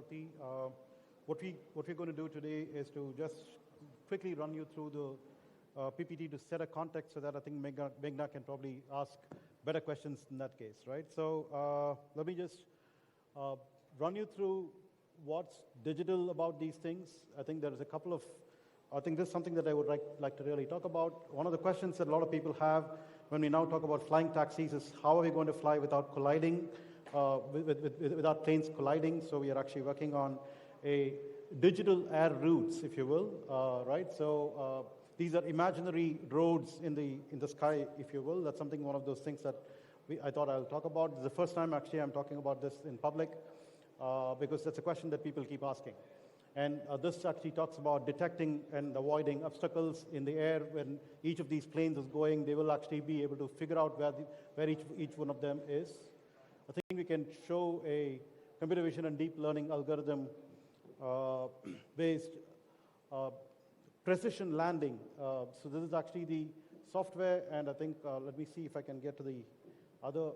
Chakravarthy. What we're going to do today is to just quickly run you through the PPT to set a context so that I think Meghna can probably ask better questions in that case, right? So let me just run you through what's digital about these things. I think there is a couple of, I think this is something that I would like to really talk about. One of the questions that a lot of people have when we now talk about flying taxis is how are we going to fly without colliding, without planes colliding? So we are actually working on a digital air routes, if you will, right? So these are imaginary roads in the sky, if you will. That's something, one of those things that I thought I'll talk about. This is the first time actually I'm talking about this in public because that's a question that people keep asking. And this actually talks about detecting and avoiding obstacles in the air. When each of these planes is going, they will actually be able to figure out where each one of them is. I think we can show a computer vision and deep learning algorithm based precision landing. So this is actually the software, and I think, let me see if I can get to the other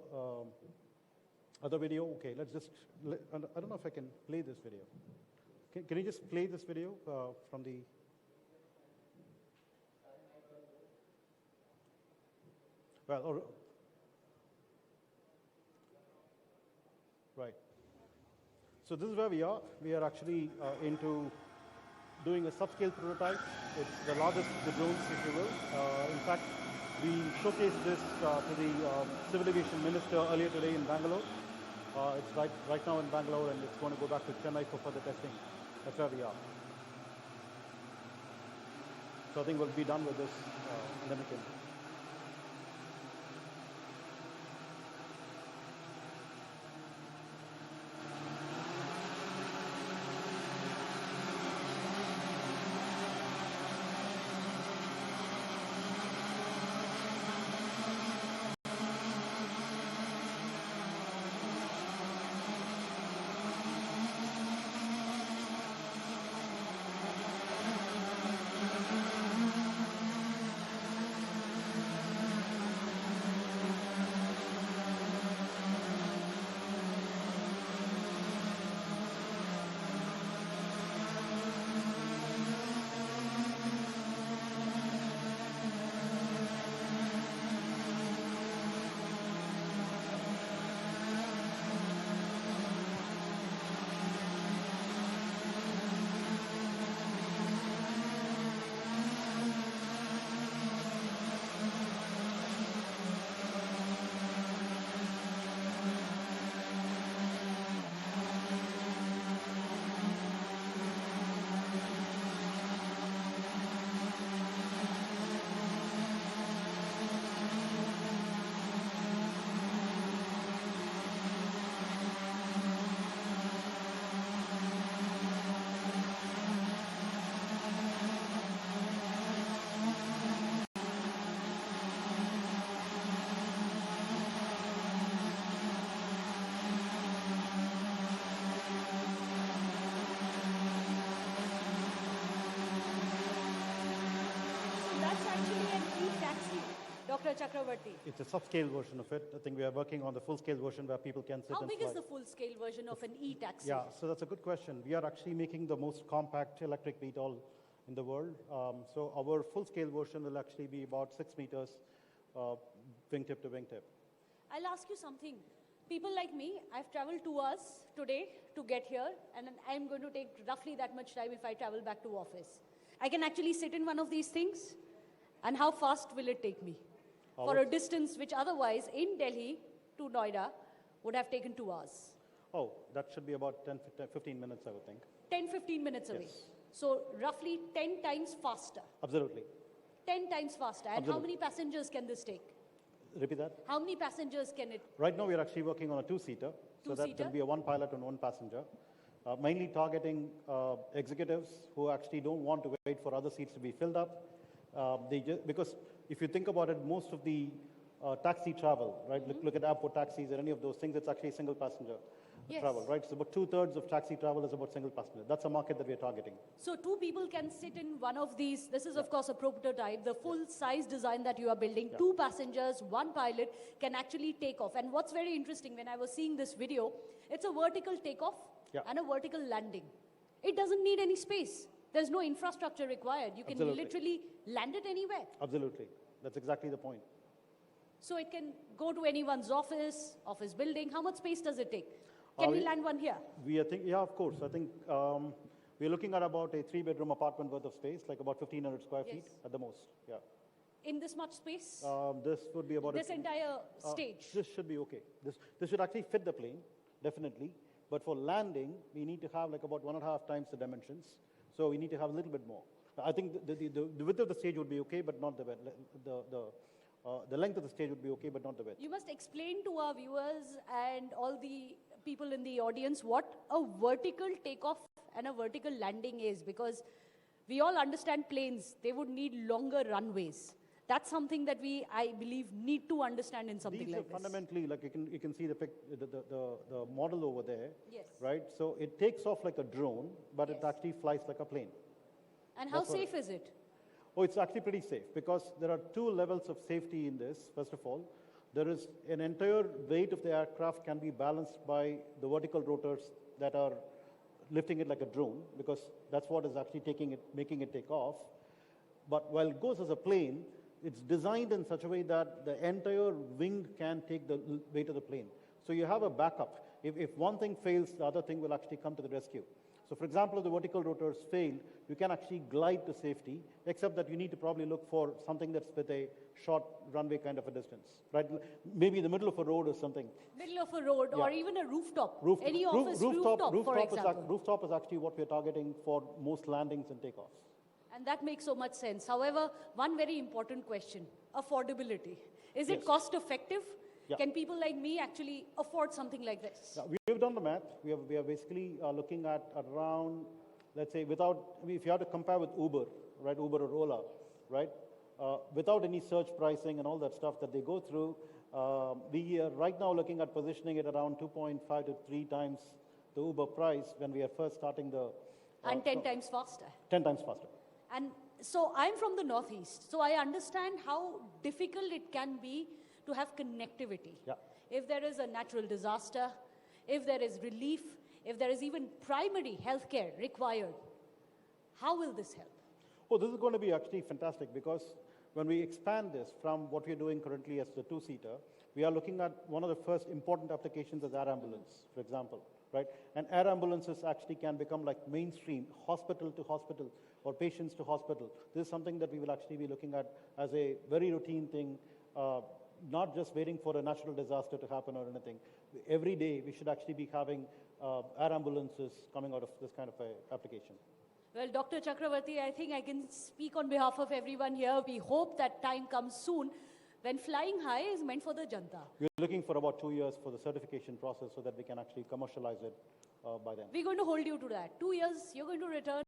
video. Okay, let's just, I don't know if I can play this video. Can you just play this video from the... Well, right. So this is where we are. We are actually into doing a subscale prototype. It's the largest of the drones, if you will. In fact, we showcased this to the Civil Aviation Minister earlier today in Bangalore. It's right now in Bangalore, and it's going to go back to Chennai for further testing. That's where we are. So I think we'll be done with this, and then we can... Dr. Chakravarthy. It's a subscale version of it. I think we are working on the full-scale version where people can sit and fly. How big is the full-scale version of an e-taxi? Yeah, so that's a good question. We are actually making the most compact electric VTOL in the world. So our full-scale version will actually be about 6 meters wingtip to wingtip. I'll ask you something. People like me, I've traveled 2 hours today to get here, and I'm going to take roughly that much time if I travel back to office. I can actually sit in one of these things, and how fast will it take me? For a distance which otherwise in Delhi to Noida would have taken 2 hours. Oh, that should be about 15 minutes, I would think. 10-15 minutes away. Yes. So roughly 10 times faster. Absolutely. 10 times faster. And how many passengers can this take? Repeat that. How many passengers can it? Right now we're actually working on a two-seater. So that will be a 1 pilot and 1 passenger. Mainly targeting executives who actually don't want to wait for other seats to be filled up. Because if you think about it, most of the taxi travel, right? Look at airport taxis or any of those things, it's actually single passenger travel, right? So about 2/3 of taxi travel is about single passenger. That's a market that we're targeting. So 2 people can sit in one of these. This is, of course, a prototype. The full-size design that you are building, 2 passengers, 1 pilot can actually take off. And what's very interesting, when I was seeing this video, it's a vertical takeoff and a vertical landing. It doesn't need any space. There's no infrastructure required. You can literally land it anywhere. Absolutely. That's exactly the point. So it can go to anyone's office building. How much space does it take? Can we land one here? We are yeah, of course. I think we're looking at about a 3-bedroom apartment worth of space, like about 1,500 square feet at the most. Yeah. In this much space? This would be about this entire stage? This should be okay. This should actually fit the plane, definitely. But for landing, we need to have like about 1.5 times the dimensions. So we need to have a little bit more. I think the width of the stage would be okay, but not the length of the stage would be okay, but not the width. You must explain to our viewers and all the people in the audience what a vertical takeoff and a vertical landing is, because we all understand planes. They would need longer runways. That's something that we, I believe, need to understand in something like this. Fundamentally, like you can see the model over there, yes. right? So it takes off like a drone, but it actually flies like a plane. And how safe is it? Oh, it's actually pretty safe, because there are 2 levels of safety in this. First of all, there is an entire weight of the aircraft can be balanced by the vertical rotors that are lifting it like a drone, because that's what is actually making it take off. But while it goes as a plane, it's designed in such a way that the entire wing can take the weight of the plane. So you have a backup. If one thing fails, the other thing will actually come to the rescue. So for example, if the vertical rotors fail, you can actually glide to safety, except that you need to probably look for something that's with a short runway kind of a distance, right? Maybe in the middle of a road or something. Middle of a road, or even a rooftop. Any rooftop, office rooftop, for example. Rooftop is actually what we're targeting for most landings and takeoffs. And that makes so much sense. However, one very important question, affordability. Is it cost effective? Yeah. Can people like me actually afford something like this? We've done the math. We are basically looking at around, let's say, if you have to compare with Uber, right, Uber or Ola, right, without any surge pricing and all that stuff that they go through, we are right now looking at positioning it around 2.5 to 3 times the Uber price when we are first starting the... and 10 times faster. 10 times faster. And so I'm from the Northeast, so I understand how difficult it can be to have connectivity. Yeah. If there is a natural disaster, if there is relief, if there is even primary healthcare required, how will this help? Oh, this is going to be actually fantastic, because when we expand this from what we're doing currently as the 2-seater, we are looking at one of the first important applications as air ambulance, for example, right? And air ambulances actually can become like mainstream, hospital to hospital or patients to hospital. This is something that we will actually be looking at as a very routine thing, not just waiting for a natural disaster to happen or anything. Every day we should actually be having air ambulances coming out of this kind of a application. Well, Dr. Chakravarthy, I think I can speak on behalf of everyone here. We hope that time comes soon when flying high is meant for the janta. We're looking for about 2 years for the certification process so that we can actually commercialize it by then. We're going to hold you to that. 2 years, you're going to return